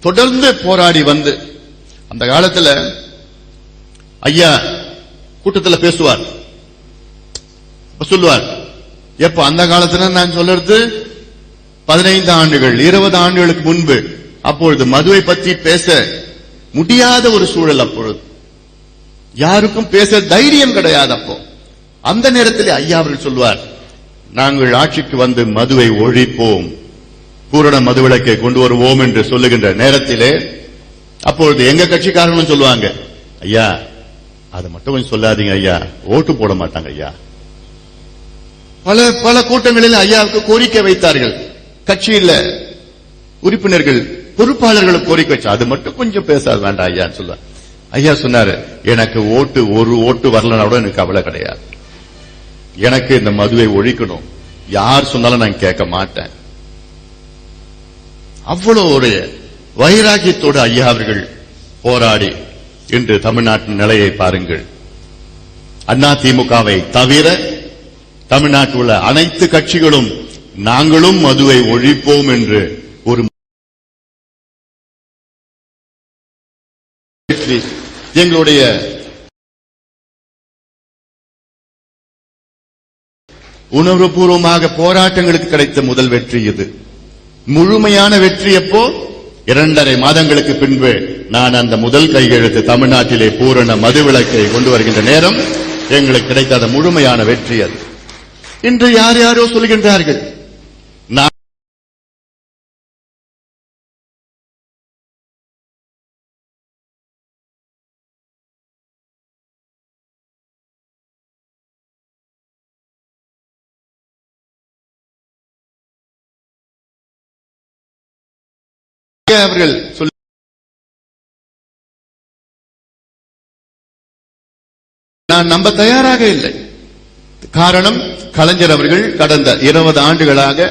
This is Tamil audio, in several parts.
தொடர்ந்து போராடி வந்து அந்த காலத்துல ஐயா கூட்டத்தில் பேசுவார், சொல்லுவார். எப்ப அந்த காலத்துல நான் சொல்றது 15 ஆண்டுகள் 20 ஆண்டுகளுக்கு முன்பு. அப்பொழுது மதுவை பற்றி பேச முடியாத ஒரு சூழல். அப்பொழுது யாருக்கும் பேச தைரியம் கிடையாது. அப்போ அந்த நேரத்தில் ஐயா அவர்கள் சொல்வார், நாங்கள் ஆட்சிக்கு வந்து மதுவை ஒழிப்போம், பூரண மதுவிலக்கை கொண்டு வருவோம் என்று சொல்லுகின்ற நேரத்திலே அப்பொழுது எங்க கட்சிக்காரங்களும் சொல்லுவாங்க, ஐயா அதை மட்டும் கொஞ்சம் சொல்லாதீங்க ஐயா, ஓட்டு போட மாட்டாங்க ஐயா. பல கூட்டங்களில் ஐயாவுக்கு கோரிக்கை வைத்தார்கள். கட்சியில் உறுப்பினர்கள் பொறுப்பாளர்கள் கோரிக்கை வச்சு, அது மட்டும் கொஞ்சம் பேசாது வேண்டாம் ஐயா சொல்ல. ஐயா சொன்னாரு, எனக்கு ஒரு ஓட்டு வரலனா கூட எனக்கு கவலை கிடையாது, எனக்கு இந்த மதுவை ஒழிக்கணும், யார் சொன்னாலும் நான் கேட்க மாட்டேன். அவ்வளவு ஒரு வைராகியத்தோடு ஐயா அவர்கள் போராடி இன்று தமிழ்நாட்டின் நிலையை பாருங்கள். அதிமுகவை தவிர தமிழ்நாட்டில் உள்ள அனைத்து கட்சிகளும் நாங்களும் மதுவை ஒழிப்போம் என்று ஒரு எங்களுடைய உணர்வுபூர்வமாக போராட்டங்களுக்கு கிடைத்த முதல் வெற்றி இது. முழுமையான வெற்றி எப்போ? 2.5 மாதங்களுக்கு பின்பு நான் அந்த முதல் கையெழுத்து தமிழ்நாட்டிலே பூரண மதுவிலக்கை கொண்டு வருகின்ற நேரம் எங்களுக்கு கிடைத்த முழுமையான வெற்றி அது. இன்று யார் யாரோ சொல்கின்றார்கள், அவர்கள் நான் நம்ப தயாராக இல்லை. காரணம், கலைஞர் அவர்கள் கடந்த 20 ஆண்டுகளாக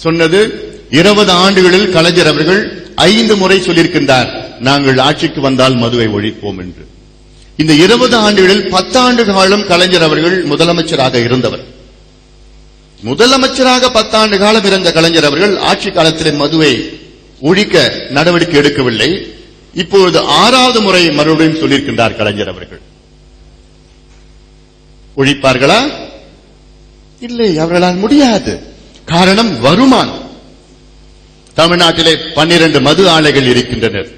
சொன்னது, 20 ஆண்டுகளில் கலைஞர் அவர்கள் 5 முறை சொல்லியிருக்கின்றார், நாங்கள் ஆட்சிக்கு வந்தால் மதுவை ஒழிப்போம் என்று. இந்த 20 ஆண்டுகளில் 10 ஆண்டு காலம் கலைஞர் அவர்கள் முதலமைச்சராக இருந்தவர். முதலமைச்சராக 10 ஆண்டு காலம் இருந்த கலைஞர் அவர்கள் ஆட்சி காலத்தில் மதுவை ஒழிக்க நடவடிக்கை எடுக்கவில்லை. இப்பொழுது 6வது முறை மறுபடியும் சொல்லியிருக்கின்றார் கலைஞர் அவர்கள். ஒழிப்பார்களா? இல்லை, அவர்களால் முடியாது. காரணம், வருமானம். தமிழ்நாட்டிலே 12 மது ஆலைகள் இருக்கின்றனர்.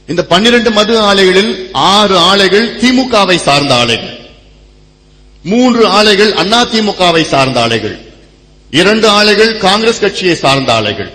இந்த 12 மது ஆலைகளில் 6 ஆலைகள் திமுகவை சார்ந்த ஆலைகள், 3 ஆலைகள் அதிமுகவை சார்ந்த ஆலைகள், 2 ஆலைகள் காங்கிரஸ் கட்சியை சார்ந்த ஆலைகள்.